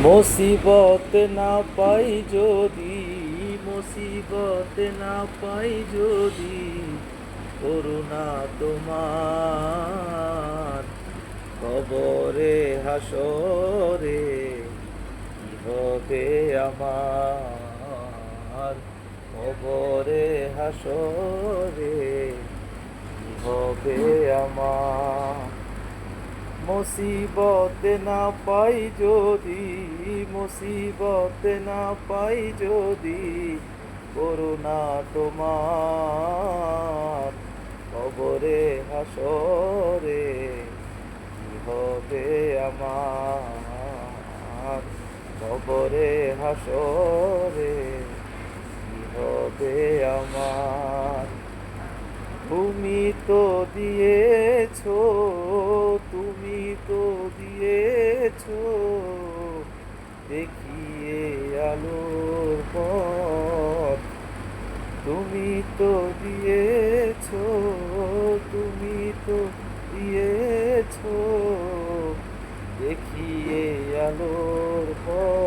মুসিবত না পাই যদি, মুসিবত না পাই যদি, করুণা তোমার কবরে হাসরে কি হবে আমার, কবরে হাসরে কি হবে আমার। মুসিবত না পাই যদি, মুসিবত না পাই যদি, করুণা তোমার কবরে হাসরে কি হবে আমার, কবরে হাসরে কি হবে আমার। তুমি তো দিয়েছো, তুমি তো দিয়েছো দেখিয়ে আলোর পথ। তুমি তো দিয়েছো, তুমি তো দিয়েছো দেখিয়ে আলোর পথ।